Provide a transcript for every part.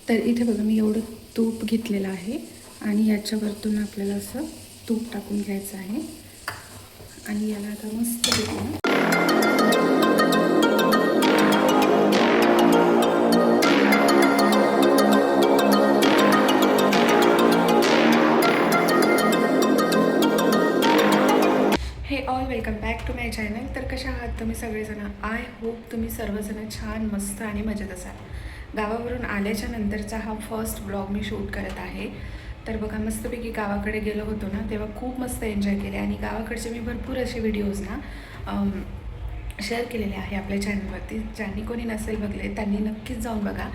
तर इथे बघा मी एवढं तूप घेतलेलं आहे आणि याच्यावरतून आपल्याला असं तूप टाकून घ्यायचं आहे आणि याला आता मस्त घेतलं. Hey all welcome back to my channel. तर कशा आहात तुम्ही सगळेजण? आय होप तुम्ही सर्वजण छान मस्त आणि मजेत असाल. गावावरून आल्याच्या नंतरचा हा फर्स्ट ब्लॉग मी शूट करत आहे. तर बघा मस्तपैकी गावाकडे गेलो होतो ना, तेव्हा खूप मस्त एन्जॉय केले आणि गावाकडचे मी भरपूर असे व्हिडिओज ना शेअर केलेले आहे आपल्या चॅनलवरती. ज्यांनी कोणी नसेल बघले त्यांनी नक्कीच जाऊन बघा.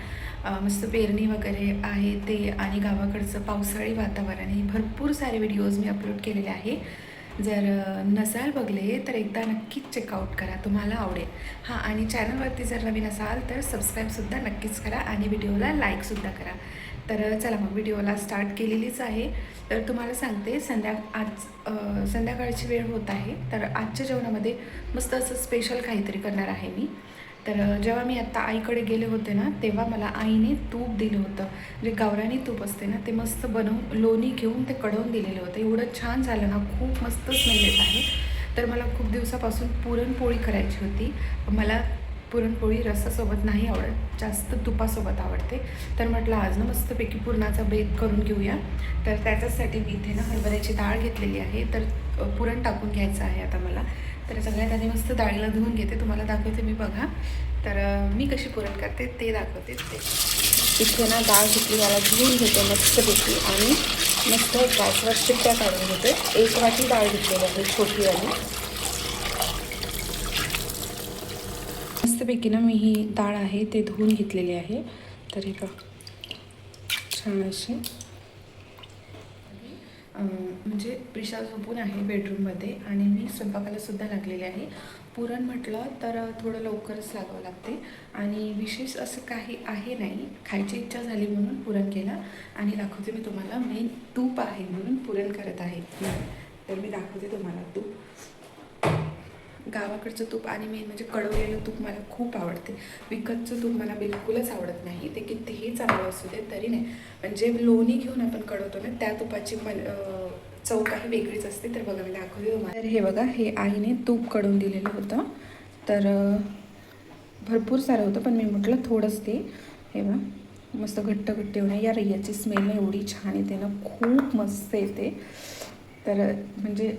मस्त पेरणी वगैरे आहे ते आणि गावाकडचं पावसाळी वातावरण हे भरपूर सारे व्हिडिओज मी अपलोड केलेले आहे. जर नसाल बघले तर एकदा नक्कीच चेकआउट करा, तुम्हाला आवडेल. हां, आणि चॅनलवरती जर नवीन असाल तर सबस्क्राईबसुद्धा नक्कीच करा आणि व्हिडिओला लाईकसुद्धा करा. तर चला मग व्हिडिओला स्टार्ट केलेलीच आहे. तर तुम्हाला सांगते आज संध्याकाळची वेळ होत आहे. तर आजच्या जेवणामध्ये मस्त असं स्पेशल काहीतरी करणार आहे मी. तर जेव्हा मी आत्ता आईकडे गेले होते ना, तेव्हा मला आईने तूप दिलं होतं. जे गावरानी तूप असते ना, ते मस्त बनवून लोणी घेऊन ते कढवून दिलेलं होतं. एवढं छान झालं ना, खूप मस्त स्मेल येत आहे. तर मला खूप दिवसापासून पुरणपोळी करायची होती. मला पुरणपोळी रसासोबत नाही आवडत, जास्त तुपासोबत आवडते. तर म्हटलं आज ना मस्तपैकी पुरणाचा बेत करून घेऊया. तर त्याच्यासाठी मी इथे ना हरभऱ्याची डाळ घेतलेली आहे. तर पुरण टाकून घ्यायचं आहे आता मला. तर सगळ्यात आधी मस्त डाळीला धुवून घेते, तुम्हाला दाखवते मी बघा. तर मी कशी पुरण करते ते दाखवते. इथे ना डाळ घेतली, याला धुवून घेते मस्तपैकी आणि मस्त गॅसवर शिट्ट्या काढून घेते. 1 वाटी डाळ घेतलेली आहे छोटीवाली. मस्तपैकी ना मी ही डाळ आहे ते धुवून घेतलेली आहे. तर हे छान अशी म्हणजे प्रिशा झोपून आहे बेडरूममध्ये आणि मी स्वयंपाकालासुद्धा लागलेले आहे. पुरण म्हटलं तर थोडं लवकरच लागावं लागते आणि विशेष असं काही आहे नाही. खायची इच्छा झाली म्हणून पुरण केलं आणि दाखवते मी तुम्हाला. मेन तूप आहे म्हणून पुरण करत आहे. तर मी दाखवते तुम्हाला तूप. गावाकडचं तूप आणि मेन म्हणजे कढवलेलं तूप मला खूप आवडते. विकतचं तूप मला बिलकुलच आवडत नाही. ते कितीही चांगलं असू दे तरी नाही. म्हणजे लोणी घेऊन आपण कढवतो ना, त्या तुपाची चव काही वेगळीच असते. तर बघा मी दाखवते तुम्हाला. तर हे बघा, हे आईने तूप कढवून दिलेलं होतं. तर भरपूर सारं होतं पण मी म्हटलं थोडंच ते. हे बघा मस्त घट्ट घट्ट येऊन याची स्मेल एवढी छान येते ना, खूप मस्त येते. तर म्हणजे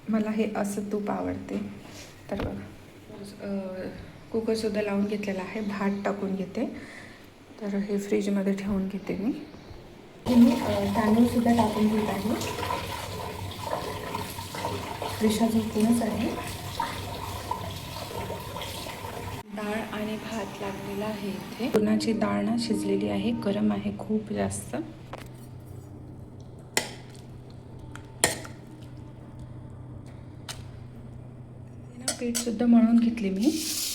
मला हे असं तूप आवडते. तर कुकरसुद्धा लावून घेतलेला आहे. भात टाकून घेते. तर हे फ्रीजमध्ये ठेवून घेते मी. मी तांदूळसुद्धा टाकून घेत आहे. प्रिशा झोपूनच आहे. डाळ आणि भात लागलेला आहे इथे. पुरणाची डाळ ना शिजलेली आहे, गरम आहे खूप जास्त. पीठसुद्धा मळून घेतले मी.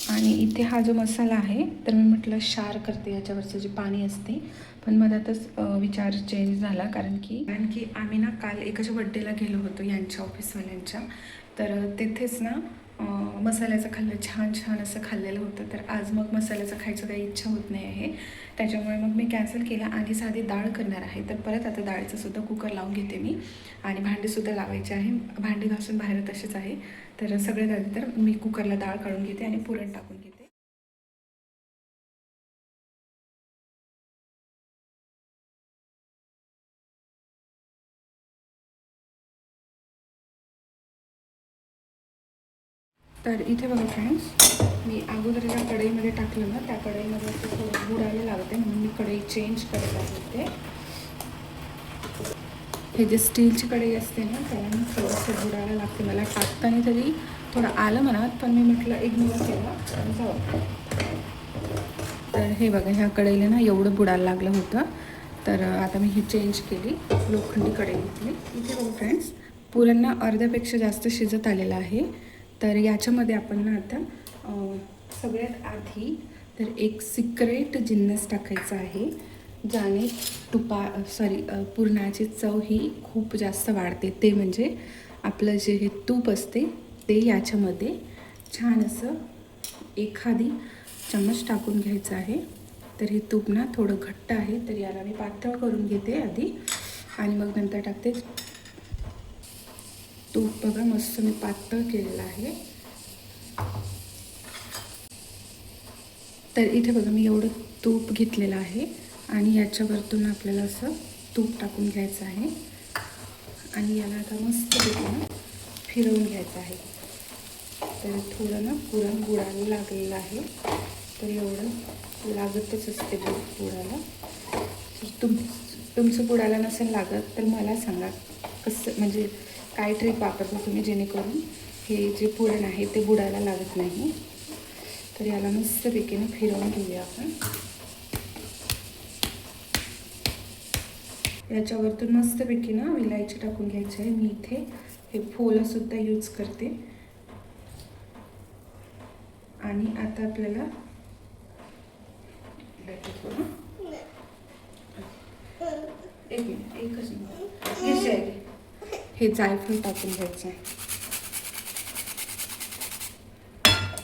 आणि इथे हा जो मसाला आहे तर मी म्हटलं क्षार करते याच्यावरचं जे पाणी असते. पण मधातच विचार चेंज झाला कारण की आम्ही ना काल एकाच्या बड्डेला गेलो होतो यांच्या ऑफिसवाल्यांच्या. तर तिथेच ना मसाल्याचं खाल्लं, छान छान असं खाल्लेलं होतं. तर आज मग मसाल्याचं खायचं काही इच्छा होत नाही आहे. त्याच्यामुळे मग मी कॅन्सल केला आणि साधी डाळ करणार आहे. तर परत आता डाळीचंसुद्धा कुकर लावून घेते मी आणि भांडीसुद्धा लावायचे आहे. भांडी घासून बाहेर तसेच आहे. तर सगळ्यात आधी तर मी कुकरला डाळ काढून घेते आणि पुरण टाकून घेते. तर इथे बघा फ्रेंड्स, मी अगोदर ज्या कढईमध्ये टाकलं ना त्या कढईमध्ये असं थोडं बुडायला लागते म्हणून मी कढई चेंज करत आहे. हे जे स्टीलची कढई असते ना त्याला मी थोडंसं बुडायला लागते. मला टाकताना तरी थोडं आलं मनात पण मी म्हटलं इग्नोर केलं जाऊ. तर हे बघा, ह्या कढईला ना एवढं बुडायला लागलं होतं. तर आता मी ही चेंज केली, लोखंडी कढई घेतली. इथे बघा फ्रेंड्स, पुरण ना अर्ध्यापेक्षा जास्त शिजत आलेलं आहे. तर याच्यामध्ये आपण ना आता सगळ्यात आधी तर एक सिक्रेट जिन्नस टाकायचा आहे, ज्याने पुरणाची चव ही खूप जास्त वाढते. ते म्हणजे आपलं जे हे तूप असते ते याच्यामध्ये छान असं एखादी चम्मच टाकून घ्यायचं आहे. तर हे तूप ना थोडं घट्ट आहे, तर याला मी पातळ करून घेते आधी आणि मग नंतर टाकते. तूप बघा मस्त मी पातळ केलेलं आहे. तर इथे बघा मी एवढं तूप घेतलेलं आहे आणि याच्यावरतून आपल्याला असं तूप टाकून घ्यायचं आहे आणि याला आता मस्त फिरवून घ्यायचं आहे. तर थोडं ना पुरण बुडायला लागलेलं आहे, तर एवढं लागतच असते बुडाला. तुमचं बुडाला नसेल लागत तर मला सांगा कसं, म्हणजे काय ट्रिक वापरता तुम्ही जेणेकरून हे जे पुरण आहे ते बुडायला लागत नाही. तर याला मस्तपैकी फिरवून घेऊया आपण. याच्यावरतून मस्तपैकी विलायची टाकून घ्यायची आहे. मी इथे हे फोला सुद्धा यूज करते. आणि आता आपल्याला एक मिनिट, एकच मिनिट, हे जायफळ टाकून घ्यायचं आहे.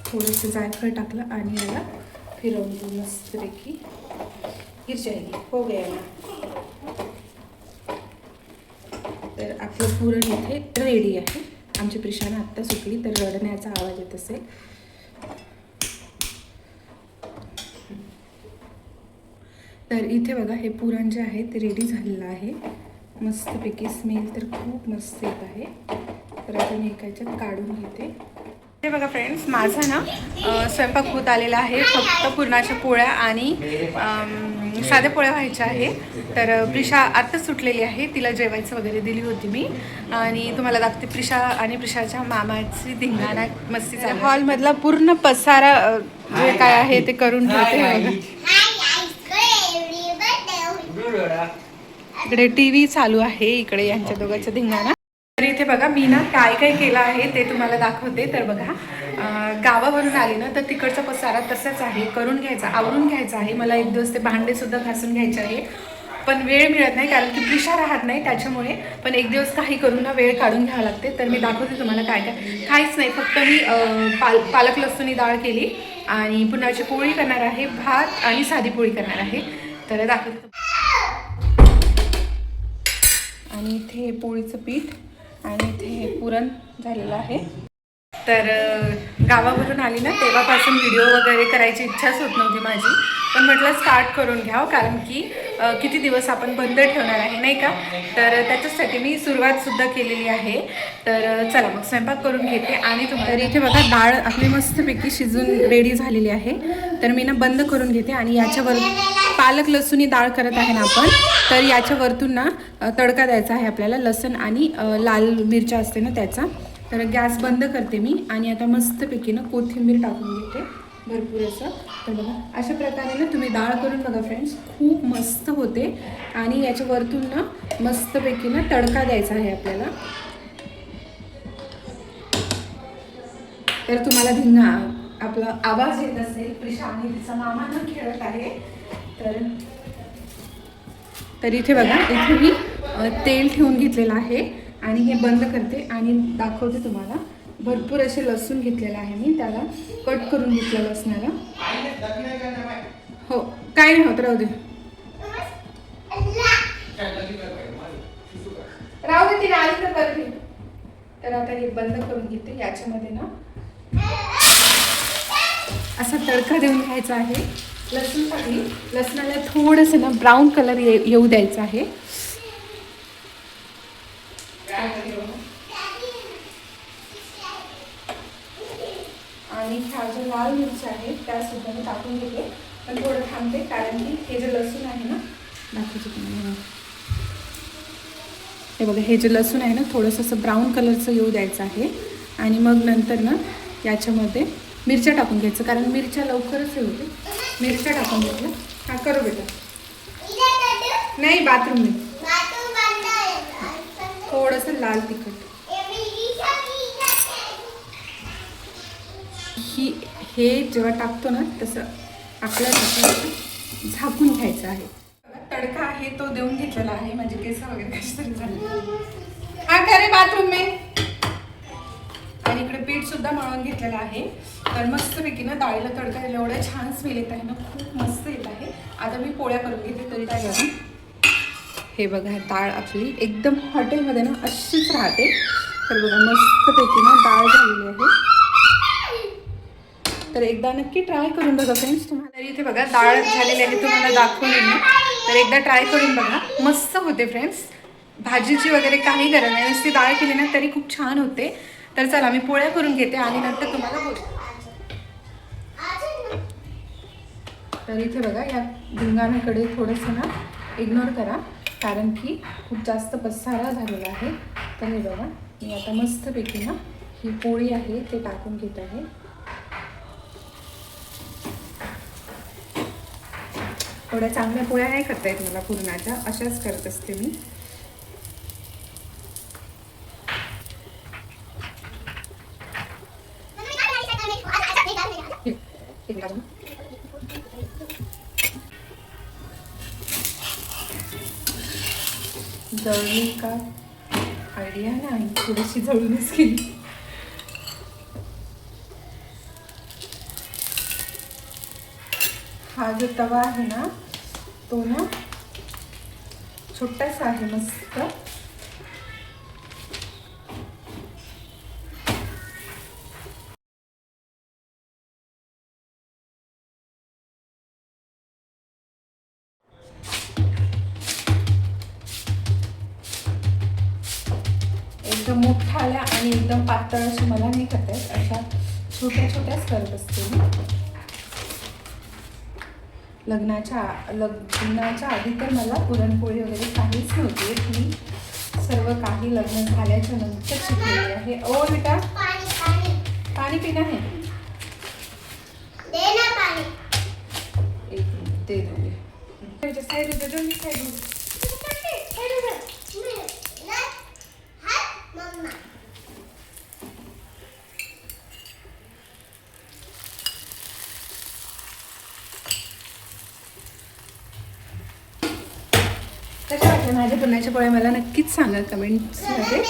थोडंसं जायफळ टाकलं आणि याला फिरवून घेऊ मस्तपैकी. गिरजायली हो गया. तर आपलं पुरण इथे रेडी आहे. आमची प्रिशानं आत्ता सुटली, तर रडण्याचा आवाज येत असेल. तर इथे बघा हे पुरण जे आहे ते रेडी झालेलं आहे. मस्तपैकी स्मेल तर खूप मस्त येत आहे. तर आता मी एकाच्यात काढून घेते. हे बघा फ्रेंड्स, माझा ना स्वयंपाक होत आलेला आहे. फक्त पुरणाच्या पोळ्या आणि साध्या पोळ्या व्हायच्या आहे. तर प्रिशा आत्ताच सुटलेली आहे, तिला जेवायचं वगैरे दिली होती मी. आणि तुम्हाला दाखते प्रिशा आणि प्रिशाच्या मामाची धिंगाणा मस्ती चालू. हॉलमधला पूर्ण पसारा जे काय आहे ते करून ठेवते. इकडे टीव्ही चालू आहे, इकडे यांच्या दोघांच्या धिंगाणा. तर इथे बघा मी ना काय काय केलं आहे ते तुम्हाला दाखवते. तर बघा गावावरून आली ना तर तिकडचा पसारा तसाच आहे, करून घ्यायचा, आवरून घ्यायचा आहे. मला एक दिवस ते भांडे सुद्धा घासून घ्यायचे आहे, पण वेळ मिळत नाही कारण की प्रिशा राहत नाही त्याच्यामुळे. पण एक दिवस काही करून ना वेळ काढून घ्यावं लागते. तर मी दाखवते तुम्हाला काय काय. काहीच नाही, फक्त मी पालक लसूणी डाळ केली आणि पुरणाची पोळी करणार आहे, भात आणि साधी पोळी करणार आहे. तर दाखवते. आणि इथे पोळीचं पीठ आणि इथे पुरण झालेलं आहे. तर गावावरून आली ना तेव्हापासून व्हिडिओ वगैरे करायची इच्छाच होत नव्हती माझी, पण म्हटलं स्टार्ट करून घ्यावं कारण की किती दिवस आपण बंद ठेवणार आहे नाही का. तर त्याच्यासाठी मी सुरुवातसुद्धा केलेली आहे. तर चला मग स्वयंपाक करून घेते आणि तुम्हाला. इथे बघा डाळ आपली मस्तपैकी शिजून रेडी झालेली आहे. तर मी ना बंद करून घेते आणि याच्यावर पालक लसूणी डाळ करत आहे ना आपण, तर याच्यावरतून ना तडका द्यायचा आहे आपल्याला, लसण आणि लाल मिरच्या असते ना त्याचा. तर गॅस बंद करते मी आणि आता मस्तपैकी ना कोथिंबीर टाकून घेते भरपूर असं. तर बघा अशा प्रकारे ना तुम्ही डाळ करून बघा फ्रेंड्स, खूप मस्त होते. आणि याच्यावरतून ना मस्तपैकी ना तडका द्यायचा आहे आपल्याला. तर तुम्हाला आपला आवाज येत असेल, प्रिशा आणि तिचा मामा ना खेळत आहे. तर इथे बघा, इथे मी तेल ठेवून घेतलेलं आहे आणि हे बंद करते आणि दाखवते तुम्हाला. भरपूर असे लसूण घेतलेलं आहे मी, त्याला कट करून घेतलेलं लसणाला. हो काय नाही होत, राहू दे राहू दे, तिने आली तर करते. तर आता हे बंद करून घेते. याच्यामध्ये ना असा तडका देऊन घ्यायचा आहे. लसूणसाठी लसणाला थोडंसं ना ब्राऊन कलर येऊ द्यायचा आहे. आणि ह्या ज्या लाल मिरच्या आहेत त्या सुद्धा मी टाकून घेते, पण थोडं थांबते कारण की हे जे लसूण आहे ना, दाखवते तुम्हाला. हे बघा, हे जे लसूण आहे ना थोडंसं असं ब्राऊन कलरचं येऊ द्यायचं आहे. आणि मग नंतर ना याच्यामध्ये मिरच्या टाकून घ्यायचं, कारण मिरच्या लवकरच हे होते. मिरच्या टाकून घेतल्या. हा करू बेटा, नाही बाथरूम नाही, थोडंसं लाल तिखट. हे जेव्हा टाकतो ना तसं आपल्याला झाकून घ्यायचं आहे. तडका आहे तो देऊन घेतलेला आहे. माझे केस वगैरे कशी तरी झाले. हा करे बाथरूम में. आणि इकडे पीठ सुद्धा मळून घेतलेलं आहे. तर मस्तपैकी ना डाळीला तडका दिला, एवढा छान स्मेल येत आहे ना, खूप मस्त येत आहे. आता मी पोळ्या करून घेते. तरी काय बघा, हे बघा डाळ आपली एकदम हॉटेलमध्ये ना अशीच राहते. तर बघा मस्तपैकी ना डाळ झालेली आहे. तर एकदा नक्की ट्राय करून बघा फ्रेंड्स. तुम्हाला इथे बघा डाळ झालेली आहे, तुम्हाला दाखवली ना. तर एकदा ट्राय करून बघा, मस्त होते फ्रेंड्स. भाजीची वगैरे काही गरज नाही, नुसती डाळ केली ना तरी खूप छान होते. तर चला मी पोळ्या करून घेते आणि नंतर तुम्हाला बोलते. तर इथे बघा या धिंगाण्याकडे थोडंसं ना इग्नोर करा, कारण की खूप जास्त पसारा झालेला आहे. तर हे बघा मी आता मस्तपैकी ना ही पोळी आहे ते टाकून घेत आहे. थोड्या चांगल्या पोळ्या नाही करता येत मला पुरणाच्या, अशाच करत असते मी. जळली का आयडिया नाही, थोडीशी जळूनच गेली. हा जो तवा आहे ना तो ना छोटासा आहे मस्त. एकदम मोठ्या आल्या आणि एकदम पातळ अशी मला नाही करता येत, अशा छोट्या छोट्याच करत असते मी. लग्नाच्या आधी तर मला पुरणपोळी वगैरे काहीच नव्हती. मी सर्व काही लग्न झाल्याच्या नंतर शिकलेली आहे. ओ बेटा पाणी पिणं आहे, दे दे साईड दोन्ही साईड. कशा वाटल्या माझ्या पुरणाच्या पोळ्या मला नक्कीच सांगा कमेंट्समध्ये.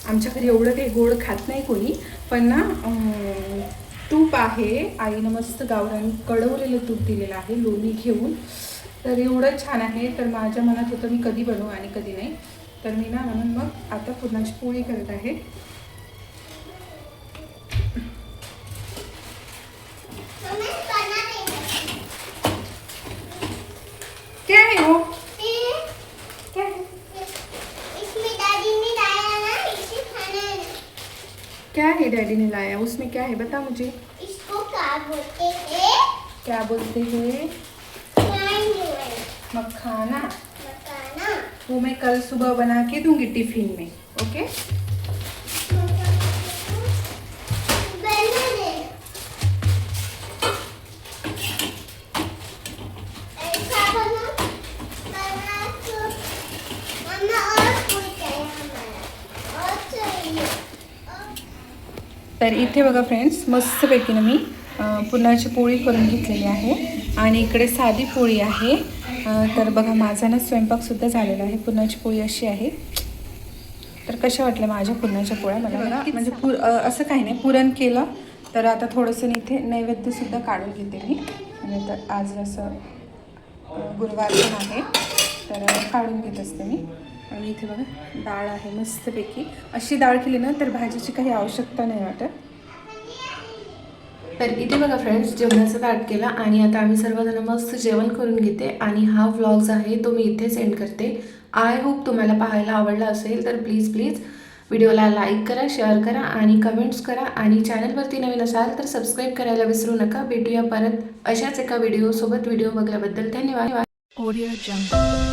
आमच्या घरी एवढं काही गोड खात नाही कोणी, पण ना तूप आहे, आईनं मस्त गावरान कडवलेलं तूप दिलेलं आहे लोणी घेऊन. तर एवढं छान आहे. तर माझ्या मनात होतं मी कधी बनवू आणि कधी नाही. तर मी ना म्हणून मग आता पुरणाची पोळी करत आहे. क्या है वो? क्या है? इसमें दादी ने लाया ना, इसे खाना है ना. क्या है डैडी ने लाया, उसमें क्या है बता मुझे. इसको क्या बोलते हैं? क्या बोलते हैं? मखाना. मखाना वो मैं कल सुबह बना के दूंगी टिफिन में. ओके. तर इथे बघा फ्रेंड्स मस्तपैकी ना मी पुरणाची पोळी करून घेतलेली आहे आणि इकडे साधी पोळी आहे. तर बघा माझा ना स्वयंपाकसुद्धा झालेला आहे. पुरणाची पोळी अशी आहे. तर कशा वाटल्या माझ्या पुरणाच्या पोळ्या मला बघा. म्हणजे असं काही नाही, पुरण केलं तर आता थोडंसं इथे नैवेद्यसुद्धा काढून घेते मी. आणि तर आज असं गुरुवार पण आहे तर काढून घेत असते मी. आणि इथे बघा डाळ आहे मस्तपैकी. अशी डाळ केली ना तर भाजीची काही आवश्यकता नाही वाटत. तर इथे बघा फ्रेंड्स जेवणाचा ताट केला आणि आता आम्ही सर्वजण मस्त जेवण करून घेते आणि हा व्लॉग्स आहे तो मी इथेच एंड करते. आय होप तुम्हाला पाहायला आवडला असेल तर प्लीज व्हिडिओला लाईक करा, शेअर करा आणि कमेंट्स करा. आणि चॅनलवरती नवीन असाल तर सबस्क्राईब करायला विसरू नका. भेटूया परत अशाच एका व्हिडिओसोबत. व्हिडिओ बघल्याबद्दल धन्यवाद. ऑडिओ जंगल.